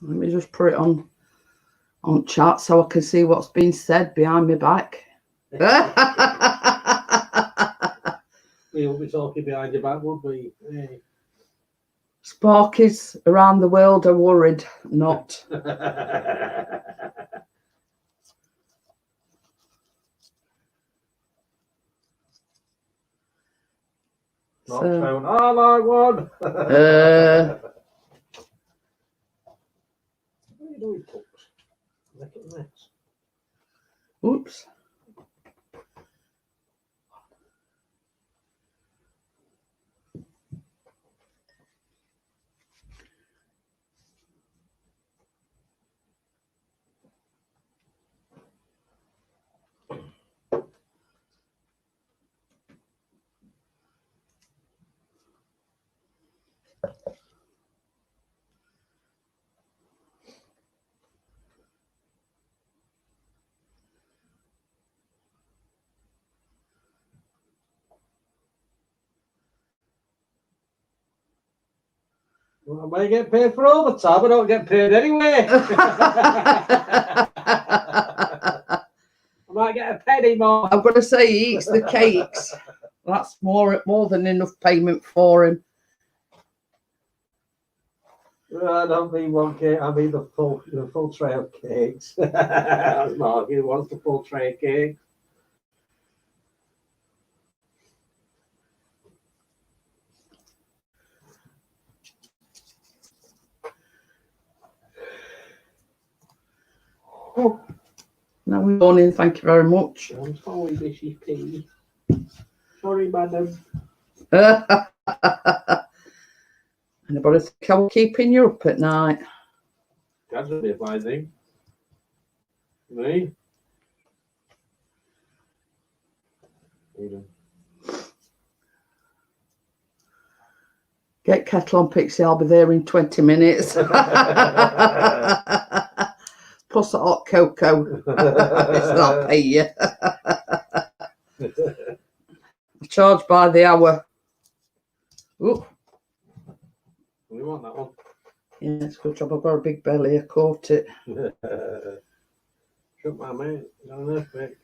Let me just put it on chat so I can see what's being said behind my back. We won't be talking behind your back, would we? Hey. Sparkies around the world are worried, not. Not so. I like one. What are you doing, Pups? Making a mess. Oops. Well, I might get paid for overtime, I don't get paid anyway. I might get a penny more. I've got to say, he eats the cakes. That's more than enough payment for him. I don't mean one cake, I mean the full tray of cakes. That's Mark, he wants the full tray of cakes. Oh, no, morning. Thank you very much. I'm sorry, Mrs. P. Sorry, madam. Anybody think I'm keeping you up at night? That's a bit fine thing. Me? Get kettle on, Pixie. I'll be there in 20 minutes. Plus a hot cocoa. I'll pay you. Charge by the hour. Ooh. We want that one. Yeah, it's a good job. I've got a big belly. I caught it. Shut my mate. Down there quick.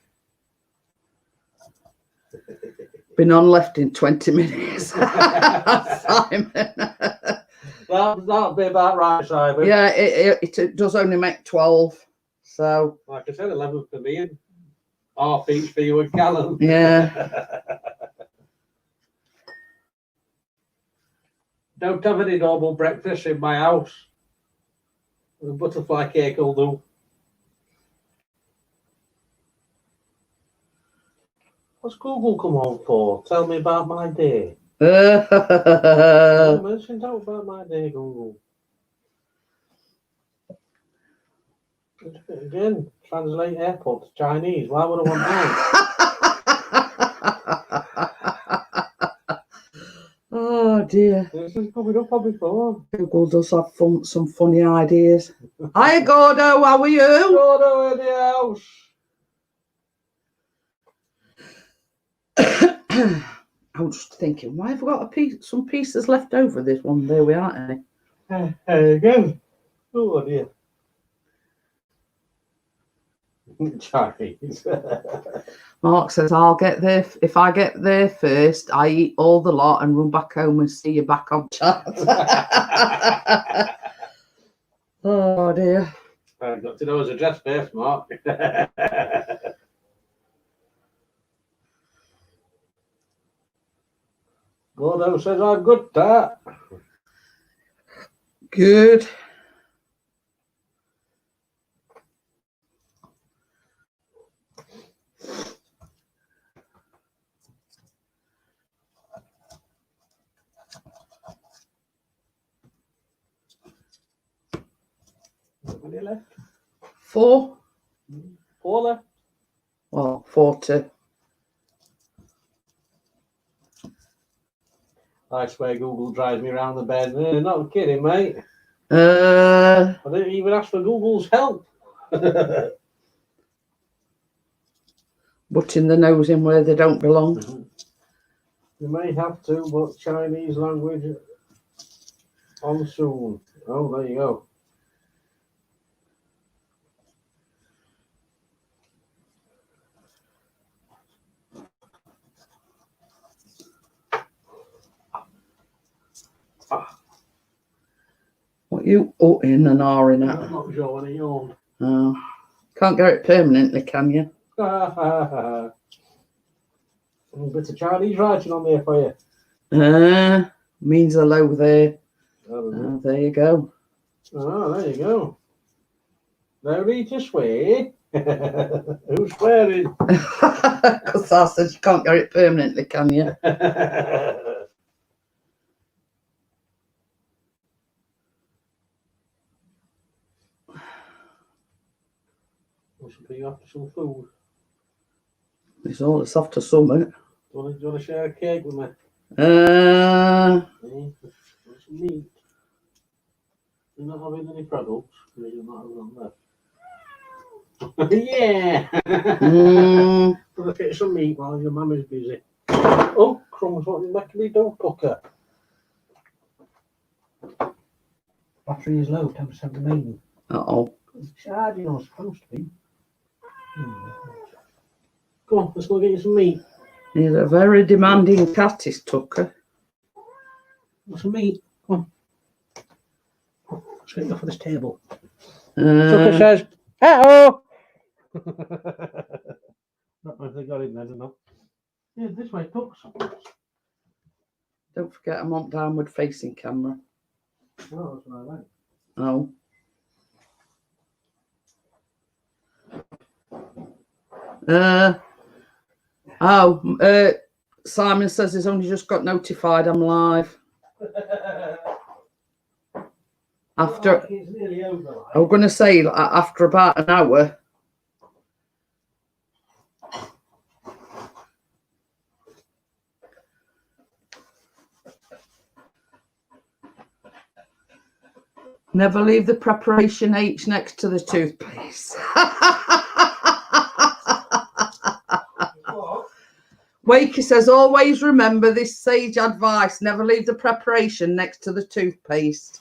Been on left in 20 minutes. Simon. That'll be about right, Simon. Yeah, it does only make 12. So, like I said, 11 for me and half each for you and Callum. Yeah. Don't have any normal breakfast in my house. The butterfly cake will do. What's Google come on for? Tell me about my day. Mention out about my day, Google. Again, translate airport to Chinese. Why would I want that? Oh dear. This is coming up on my phone. Google does have some funny ideas. Hi Gordo, how are you? Gordo in the house. I was just thinking, why have I got some pieces left over this one? There we are. There you go. Oh dear. Chinese. Mark says, I'll get there. If I get there first, I eat all the lot and run back home and see you back on chat. Oh dear. I've got to know his address first, Mark. Gordo says I'm good, that. Good. How many left? 4. 4 left. Well, 40. I swear Google drives me around the bed. Not kidding, mate. Uh, I didn't even ask for Google's help. Butting the nose in where they don't belong. You may have to, but Chinese language on soon. Oh, there you go. What you in and are in I'm at? not sure when he yawned. Oh, can't get it permanently, can you? A bit of Chinese writing on there for you. Means hello there. Oh, There you go. there you go. No need to swear. Who's swearing? Because I said you can't get it permanently, can you? Must be after some food. It's all it's after summer. Do you want to share a cake with me? Uh, Some meat. You're not having any products? You're not having them left. Yeah! Let's get some meat while your mum is busy. Oh, crumbs, what you making me do, cooker? Battery is low, 10% remaining. uh-oh. It's charging or supposed to be. Come on, let's go get you some meat. He's a very demanding cat, is Tucker. Want some meat? Come on. Let's get you off of this table. Tucker says, hello! Not if they got him then enough. Yeah, this way, Tucks. Don't forget I'm on downward facing camera. Oh, that's what I like. Oh. Simon says he's only just got notified I'm live. After, It's nearly over. I was going to say after about an hour. Never leave the preparation H next to the toothpaste. Wakey says, always remember this sage advice. Never leave the preparation next to the toothpaste.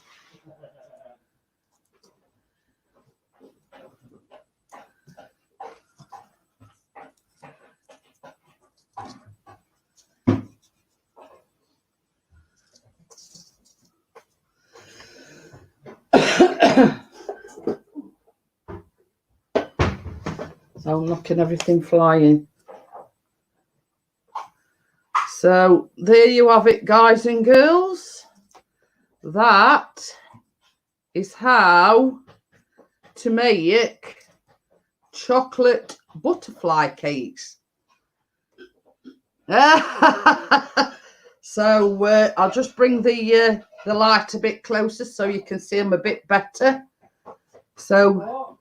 So I'm knocking everything flying. So there you have it, guys and girls. That is how to make chocolate butterfly cakes. So I'll just bring the light a bit closer so you can see them a bit better. So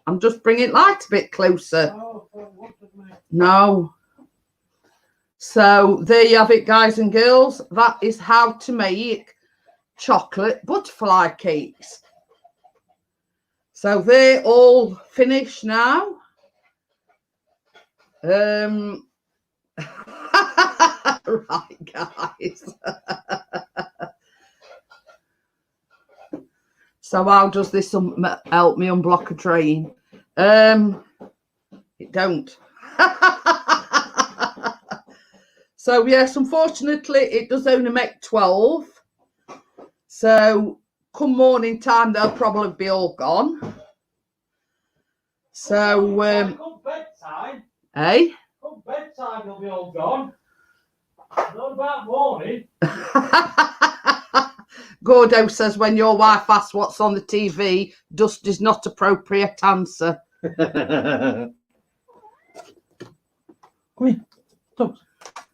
I'm just bringing light a bit closer. No. So there you have it, guys and girls. That is how to make chocolate butterfly cakes. So they're all finished now. Right, guys. So how does this help me unblock a drain? It don't. So yes, unfortunately, it does only make 12. So come morning time, they'll probably be all gone. So, come bedtime. eh? Come bedtime, they'll be all gone. Not about morning. Gordo says when your wife asks what's on the TV, dust is not appropriate answer. Come here. Come.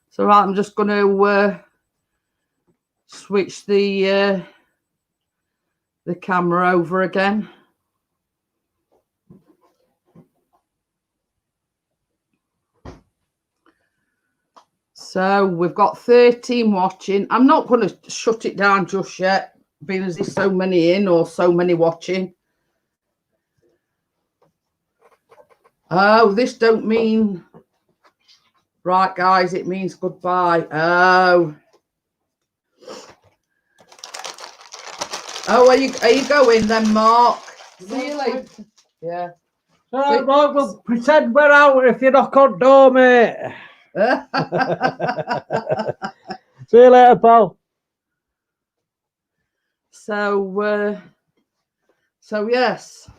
So right, I'm just going to switch the camera over again. So we've got 13 watching. I'm not going to shut it down just yet, being as there's so many in or so many watching. Oh, this don't mean... Right, guys, it means goodbye. Oh. Oh, are you going then, Mark? See you later. Yeah. So, Mark, we'll pretend we're out if you knock on door, mate. See you later, pal. So yes.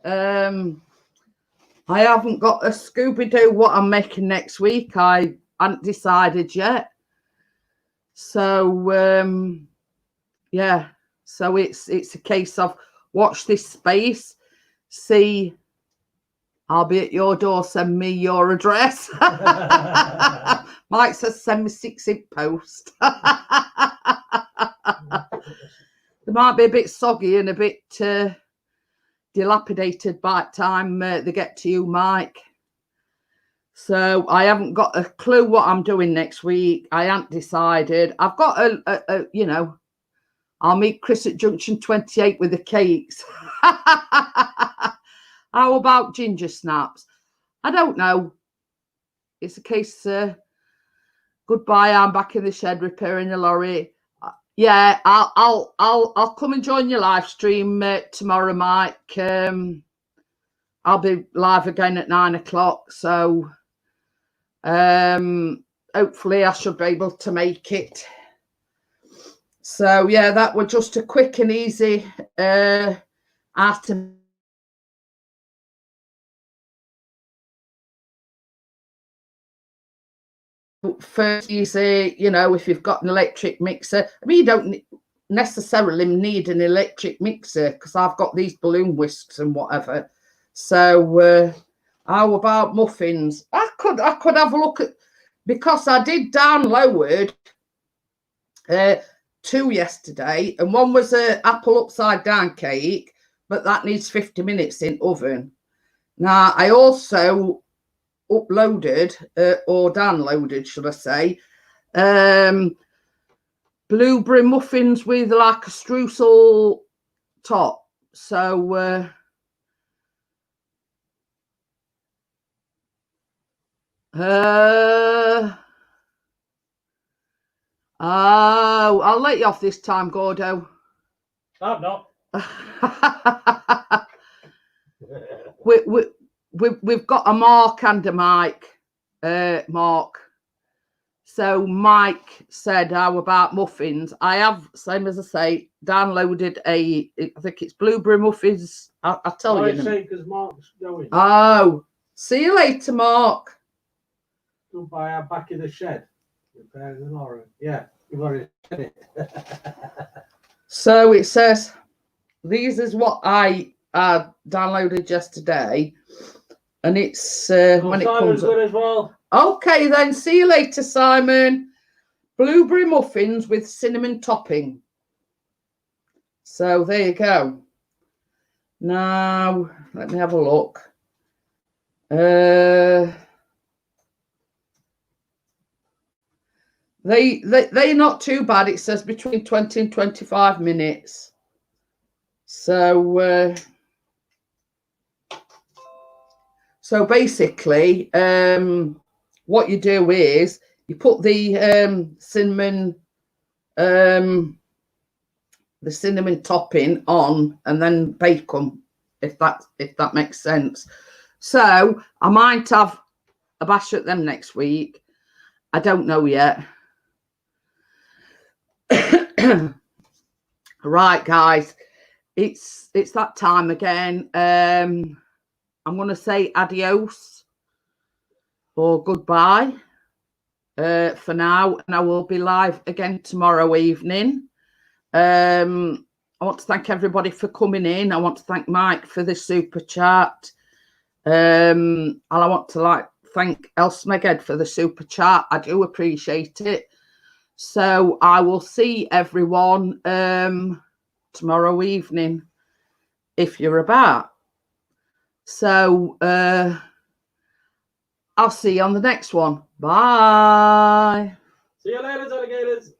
I haven't got a Scooby-Doo what I'm making next week. I haven't decided yet. So yeah. So it's a case of watch this space, see. I'll be at your door. Send me your address. Mike says send me 6-inch post. They might be a bit soggy and a bit dilapidated by the time they get to you, Mike. So I haven't got a clue what I'm doing next week. I haven't decided. I've got a you know, I'll meet Chris at Junction 28 with the cakes. How about ginger snaps? I don't know. It's a case. Goodbye. I'm back in the shed repairing the lorry. Yeah, I'll come and join your live stream tomorrow, Mike. I'll be live again at 9 o'clock. So hopefully I should be able to make it. So yeah, that was just a quick and easy item. First, you say, you know, if you've got an electric mixer, I mean, you don't necessarily need an electric mixer because I've got these balloon whisks and whatever. So how about muffins? I could have a look at, because I did download 2 yesterday, and one was a apple upside down cake, but that needs 50 minutes in oven. Now I also uploaded or downloaded, should I say, blueberry muffins with like a streusel top. So oh, I'll let you off this time, Gordo. I'm not. We've got a Mark and a Mike. Mark. So Mike said, how about muffins? I have, same as I say, downloaded I think it's blueberry muffins. I'll tell you. Say because Mark's going. Oh, see you later, Mark. Goodbye, I'm back in the shed. Repairing the lorry. Yeah, you've already said it. So it says, these is what I downloaded yesterday. And it's when it comes good as well. Okay, then. See you later, Simon. Blueberry muffins with cinnamon topping. So there you go. Now, let me have a look. They're not too bad. It says between 20 and 25 minutes. So so basically, what you do is you put the cinnamon topping on and then bake them, if that makes sense. So I might have a bash at them next week. I don't know yet. Right, guys, it's that time again. I'm going to say adios or goodbye for now, and I will be live again tomorrow evening. I want to thank everybody for coming in. I want to thank Mike for the super chat. And I want to thank Elsmeged for the super chat. I do appreciate it. So I will see everyone tomorrow evening if you're about. So I'll see you on the next one. Bye. See you later, alligators.